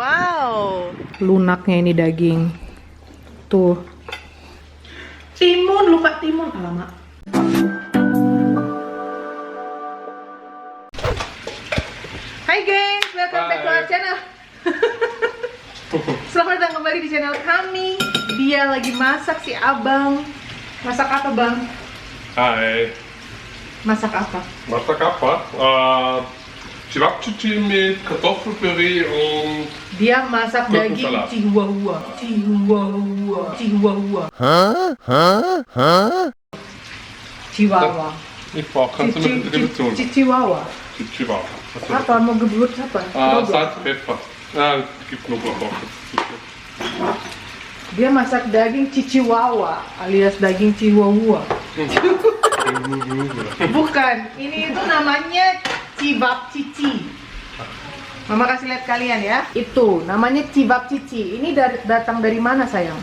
Wow, lunaknya ini daging. Tuh. Timun, lupa timun. Alamak. Hai gengs, welcome back to our channel. Selamat datang kembali di channel kami. Dia lagi masak si abang. Masak apa bang? Hai. Masak apa? Masak apa? Chivapchichi mit Kartoffelpüree und Dia masak daging Gurkensalat. Chihuahua. Chihuahua. ich brauche, kannst du mir bitte die Rezeption? Chihuahua. Chihuahua. Apa mau geburt apa? Knoblauch. Salz, Pfeffer. Gibt Knoblauch auch. Dia masak daging Chihuahua alias daging Chihuahua. Bukan, ini itu namanya Cibapcici. Mama kasih lihat kalian ya. Itu namanya Cibapcici. Ini datang dari mana sayang?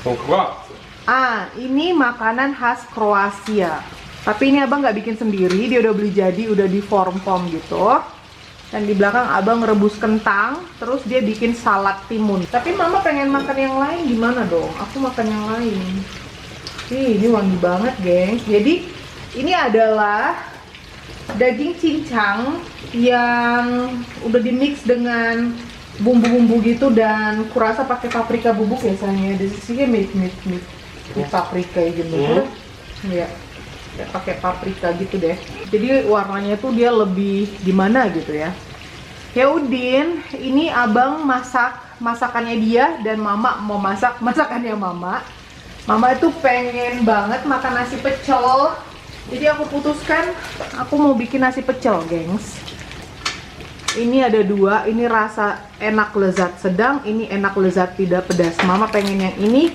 Von Kroatien. Ini makanan khas Kroasia. Tapi ini abang nggak bikin sendiri, dia udah beli jadi, udah di form gitu. Dan di belakang abang rebus kentang, terus dia bikin salad timun. Tapi mama pengen makan yang lain, gimana dong? Aku makan yang lain. Ini wangi banget, gengs. Jadi ini adalah daging cincang yang udah dimix dengan bumbu-bumbu gitu, dan kurasa pakai paprika bubuk ya sayangnya. Di sini mit paprika gitu. Ya, pakai paprika gitu deh. Jadi warnanya tuh dia lebih gimana gitu ya. Ya Udin, ini abang masak masakannya dia dan mama mau masak masakannya mama. Mama itu pengen banget makan nasi pecel. Jadi aku putuskan aku mau bikin nasi pecel, gengs. Ini ada dua, ini rasa enak lezat sedang, ini enak lezat tidak pedas. Mama pengen yang ini,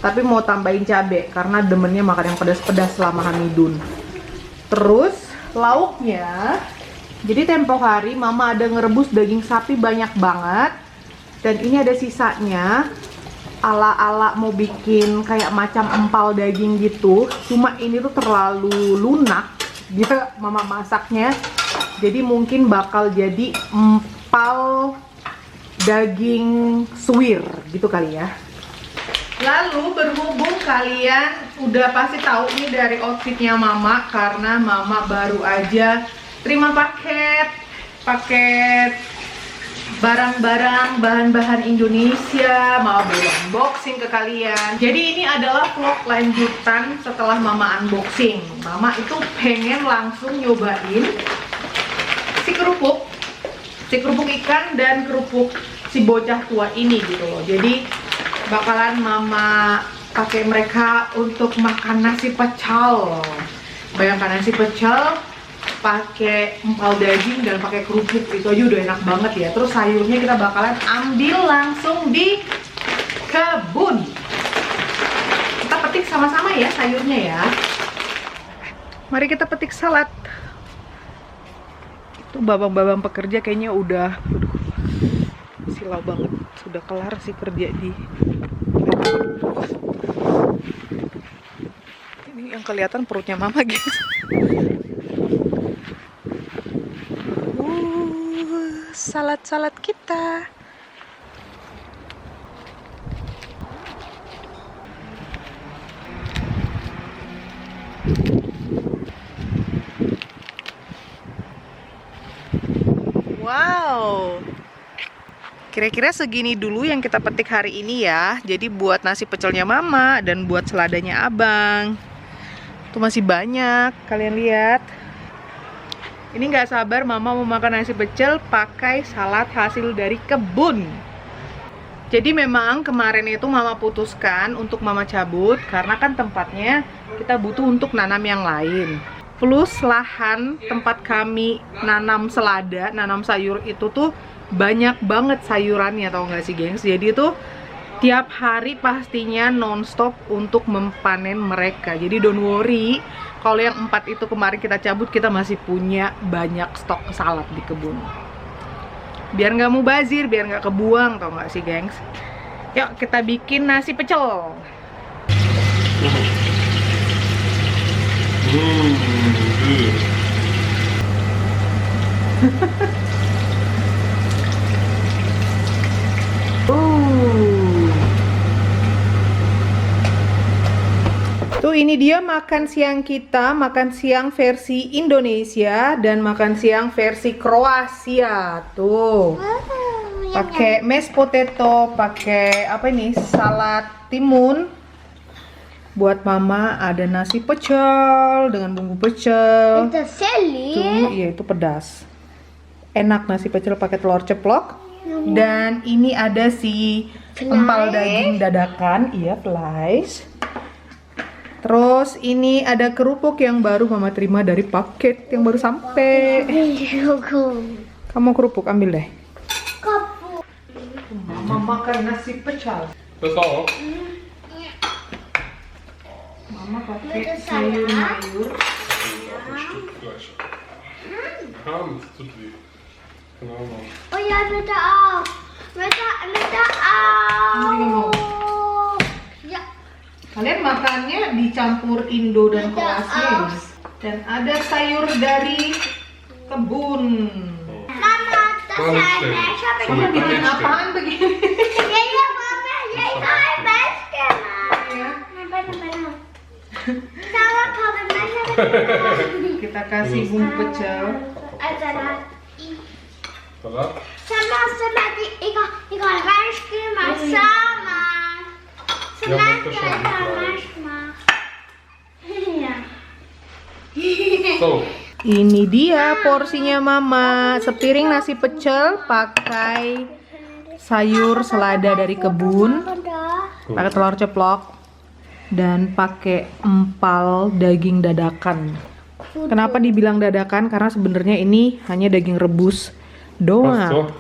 tapi mau tambahin cabai karena demennya makan yang pedas-pedas selama Hamidun. Terus lauknya, jadi tempo hari mama ada ngerebus daging sapi banyak banget, dan ini ada sisanya. Ala-ala mau bikin kayak macam empal daging gitu, cuma ini tuh terlalu lunak dia mama masaknya, jadi mungkin bakal jadi empal daging suwir gitu kali ya. Lalu berhubung kalian udah pasti tahu ini dari outfitnya mama, karena mama baru aja terima paket barang-barang bahan-bahan Indonesia, mau beli unboxing ke kalian. Jadi ini adalah vlog lanjutan setelah mama unboxing. Mama itu pengen langsung nyobain si kerupuk ikan dan kerupuk si bocah tua ini gitu loh. Jadi bakalan mama pakai mereka untuk makan nasi pecel. Bayangkan nasi pecel pakai empal daging dan pakai kerupuk, itu aja udah enak banget ya. Terus sayurnya kita bakalan ambil langsung di kebun. Kita petik sama-sama ya sayurnya ya. Mari kita petik salad. Itu babang-babang pekerja kayaknya udah silau banget, sudah kelar sih kerja di. Ini yang kelihatan perutnya mama guys. Salad-salad kita. Wow. Kira-kira segini dulu yang kita petik hari ini ya. Jadi buat nasi pecelnya mama dan buat seladanya abang. Itu masih banyak, kalian lihat. Ini nggak sabar mama mau makan nasi pecel pakai salad hasil dari kebun. Jadi memang kemarin itu mama putuskan untuk mama cabut karena kan tempatnya kita butuh untuk nanam yang lain. Plus lahan tempat kami nanam selada, nanam sayur itu tuh banyak banget sayurannya, tau nggak sih gengs. Jadi itu tiap hari pastinya nonstop untuk mempanen mereka. Jadi don't worry, kalau yang 4 itu kemarin kita cabut, kita masih punya banyak stok salad di kebun. Biar nggak mubazir, biar nggak kebuang, tau nggak sih gengs. Yuk kita bikin nasi pecel. ini dia makan siang kita, makan siang versi Indonesia dan makan siang versi Kroasia. Tuh. Pakai mashed potato, pakai apa ini? Salad timun. Buat mama ada nasi pecel dengan bumbu pecel. Itu seli. Tuh, iya itu pedas. Enak nasi pecel pakai telur ceplok. Dan ini ada si empal daging dadakan, iya flies. Terus ini ada kerupuk yang baru mama terima dari paket yang baru sampai. Kamu kerupuk ambil deh. Mama makan nasi pecel. Das auch. Mama pakai sayur-mayur. Stück Fleisch. Ja, das tut weh. Genau. Oh ja, bitte auch. Bitte auch. Ja. Kalian makannya dicampur Indo dan Kroasia ini. Dan ada sayur dari kebun. Mama, das ist ein Mensch. Kamu bikin apaan begini? Ja, ja, Mama, ja, ich habe ein Mensch gemacht. Ya, Nein, bitte. Sauerkraut, ein Mensch. kita kasih bumbu pecel. Salat. Salat. Sama, ich kann reinspielen, sama. Ja, mach das schon Sama, gleich. Ja. So. Ini dia porsinya mama. Sepiring nasi pecel pakai sayur selada dari kebun, pakai telur ceplok, dan pakai empal daging dadakan. Kenapa dibilang dadakan? Karena sebenarnya ini hanya daging rebus Passt doang. so.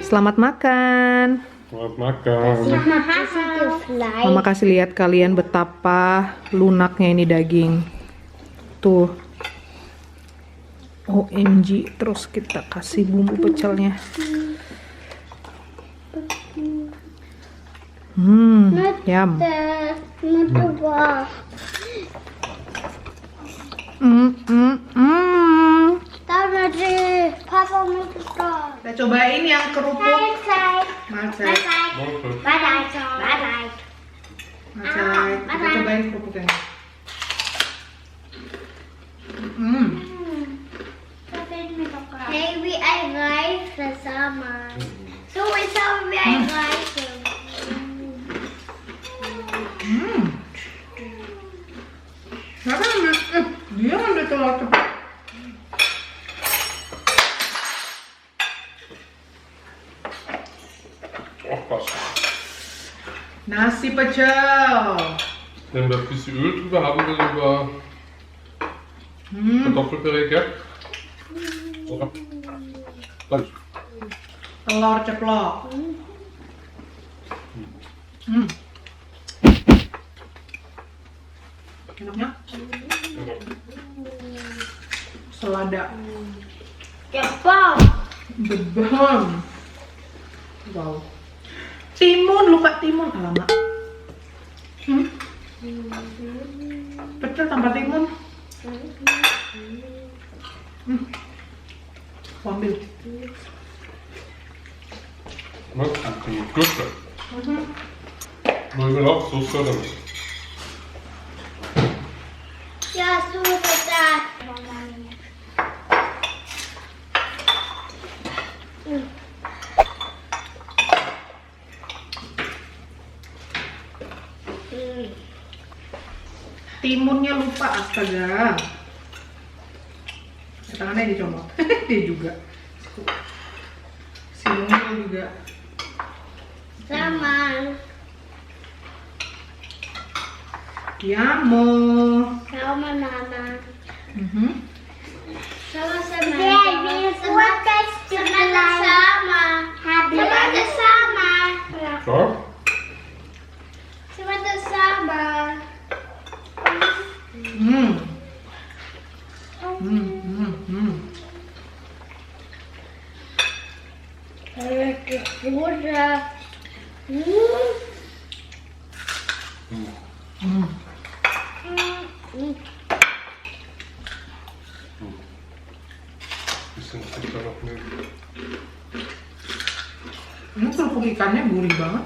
Selamat makan. Selamat makan. Mama kasih lihat kalian betapa lunaknya ini daging. Tuh. OMG. Terus kita kasih bumbu pecelnya. Yum. Papa mitgebracht. Kita cobain yang kerupuk. Mahlzeit. Mahlzeit. Mahlzeit. Mahlzeit. Mahlzeit. Kita cobain kerupuknya. Hey, wie ein Reis zusammen. So ist auch wie ein Reis. Dia ambil telur ceplok. Auch passt. Nasi pecel. Wenn wir ein bisschen Öl drüber haben wir über Kartoffelpüree, gell? Oder? Gleich. Telur ceplok. Enaknya? Selada. Jepang. Bebam. Wow. Timun, lupa timun. Alamak. Pecel tanpa timun. Ambil. Was? Die Gurke. Wollen wir auch Soße oder nicht? Ja, so ist das. Timunnya lupa, astaga. Tangannya dicomot. Dia juga. Si Nunggu juga. Sama. Yamo. Sama Mama. Mhm. Sama sama. Sama sama. Sama sama. So? Sama sama. Udah. Bisschen Zucker noch nehmen. Ini kerupuk ikannya gurih banget.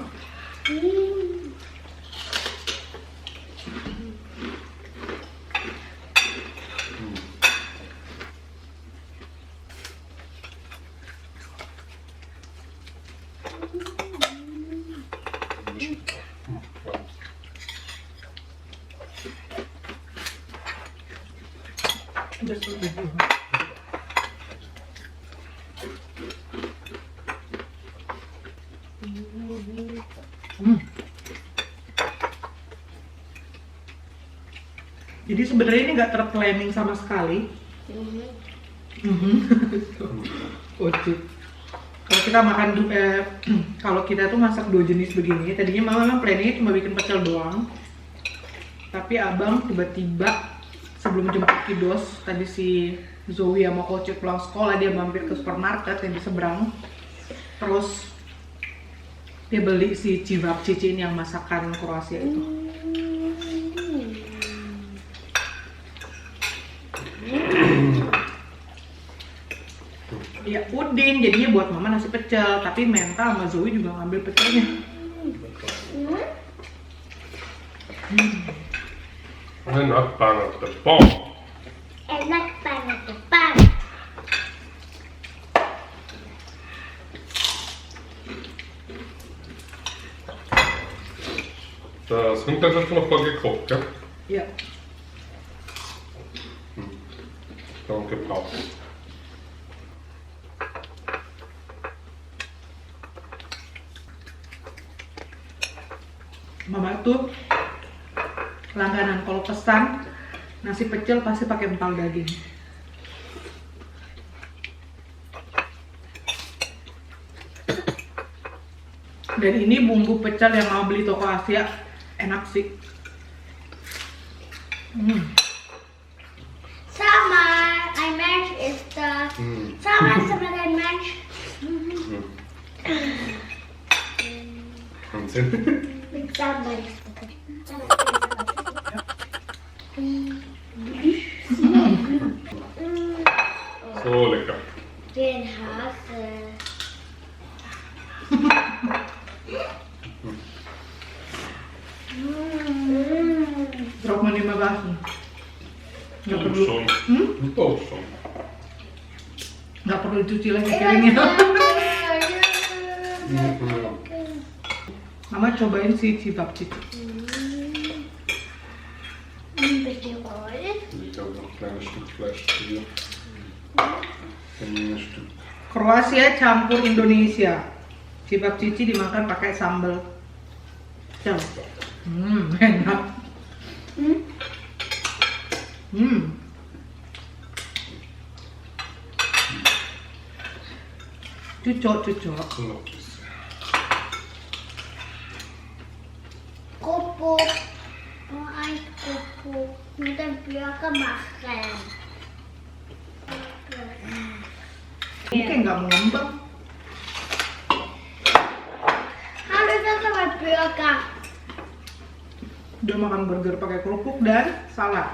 Just a bit. Jadi sebenarnya ini nggak terplanning sama sekali. Kocik. Kalau kita makan kalau kita tuh masak dua jenis begini, tadinya mama planningnya cuma bikin pecel doang. Tapi abang tiba-tiba sebelum jemput kiddos, tadi si Zoe sama Kocik pulang sekolah, dia mampir ke supermarket yang di seberang. Terus dia beli si cibab cici ini yang masakan Kroasia itu. Ya puding, jadinya buat mama nasi pecel, tapi Menta sama Zoe juga ngambil pecelnya. Enak banget depan. Enak banget depan. Das Hintern ist noch mal gekocht, gell? Ya. Danke, Papa. Mama tuh langganan kalau pesan nasi pecel pasti pakai empal daging. Dan ini bumbu pecel yang mau beli toko Asia enak sih. Sama, ein Mensch ist da. Sama ein Mensch. Wahnsinn. Mit Sambal. So lecker. Den Hase. Drop man immer waschen. Nggak Du perlu, schon. Du auch schon. nggak perlu dicuci lagi piringnya. Mama cobain si cibab cici. Bitte rollen. Ich habe noch ein kleines Stück Fleisch hier. Ein Stück. Kroasia campur Indonesia. Cibab cici dimakan pakai sambal. Coba. Enak. Cucok. Noch ein bisschen. Kerupuk. Nur ein Kerupuk. Mit dem Burger machen. Ini kayak nggak mengembang. Hallo, das ist aber Burger. Udah makan burger pakai kerupuk dan salad.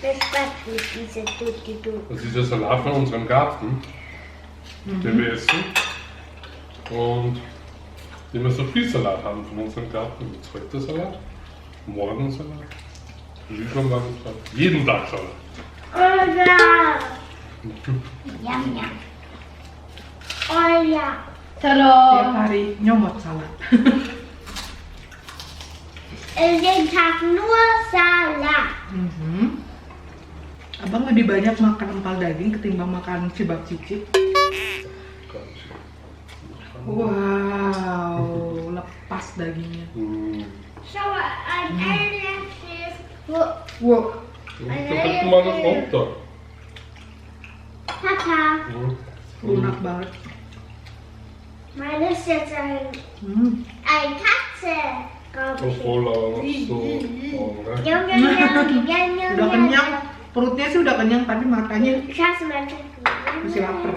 Das war gut, diese Tutti. Das ist der Salat von unserem Garten, den wir essen. Und wenn wir so viel Salat haben von unserem Garten, gibt es heute Salat, morgen Salat, übermorgen Salat, jeden Tag Salat. Oh ja. Yum, yum. Oh ja. Tiap hari nyomot salad. Den Tag nur Salat. Abang lebih banyak makan empal daging ketimbang makan cibab cici. Wow, lepas dagingnya. Schau, ein Alien ist. Wow, Da kommt mal das runter. Papa, lunak banget. meine ist jetzt ein Katze. So voller, so. Junge, Udah kenyang, perutnya sih udah kenyang, tapi matanya Ich hasse Menschen. masih lapar.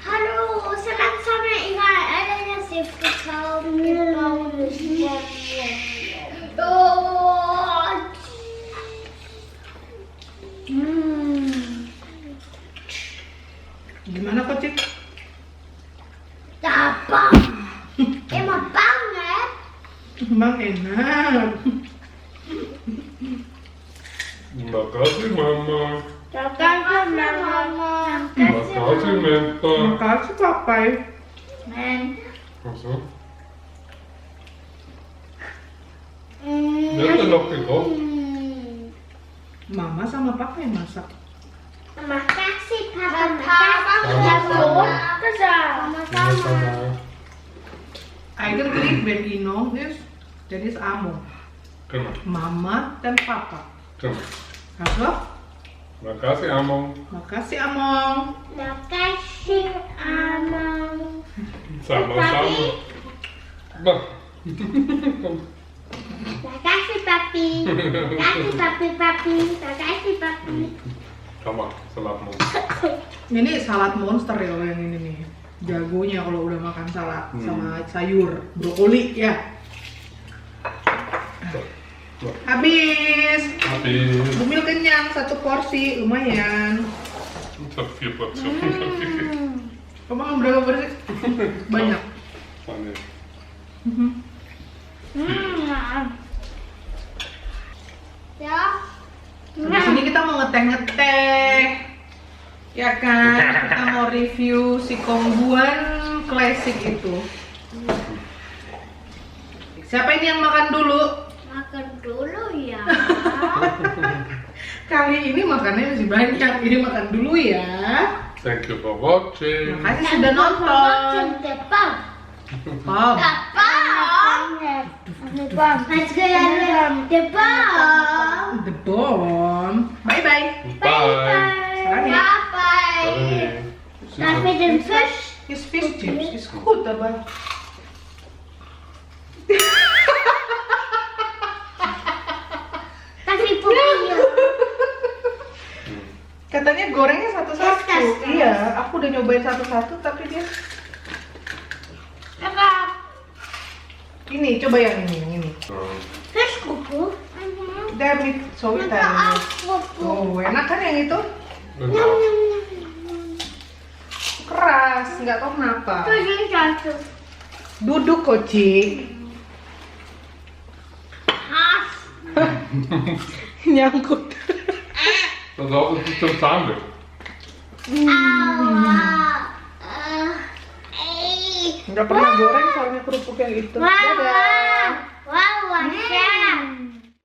Hallo, so langsam egal, alle das jetzt gekauft. Gimana Kocik? Bang. Immer banget. Emang enak. Makasih Mama. Makasih Mama. Makasih, Menta. Makasih papai. Men. Also. Wer hat denn noch gekocht? Mama sama papa yang masak. Makasih Papa. Sama-sama. Sama-sama. Eigentlich wenn Ino ist, dann ist Amo. Genau. Mama dan papa. Genau. Also, Makasih, Among. makasih Among. Makasih Amang. Sama-sama. Bah. Makasih Papi. Makasih Papi. Makasih Papi. Sama, salat mau. Ini salad monster ya yang ini nih. Jagonya kalau udah makan salad sama sayur, brokoli ya. Habis. Habis. Bumil kenyang satu porsi, lumayan. Ich hab 4 Portionen. Kamu makan berapa porsi? Banyak. Aneh. Ya. Di sini kita mau ngeteh-ngeteh, ya kan? Kita mau review si Kongguan klasik itu. Siapa ini yang makan dulu? Makan dulu ya. Kali ini makannya masih banyak. Ini makan dulu ya. Thank you for watching. Makasih sudah nonton. Depan. Pom. Depan. Depan. The bomb. Bye bye. Bye. Bye. Darf ich den Fisch? Is fish chips is good, aber. Darf ich probieren? Katanya gorengnya satu-satu. Tes. Iya, aku udah nyobain satu-satu tapi dia Kakak. ini coba yang ini. Fischkuku. Damit so Kakak tadi. aku. Oh, enak kan yang itu? Genau. Keras, nggak tahu kenapa. Terus satu. Duduk koci. Has. Nyangkut. Das auch ist bestimmt Zahnweh. Awa. Nggak pernah goreng soalnya kerupuk yang itu. Mama. Dadah.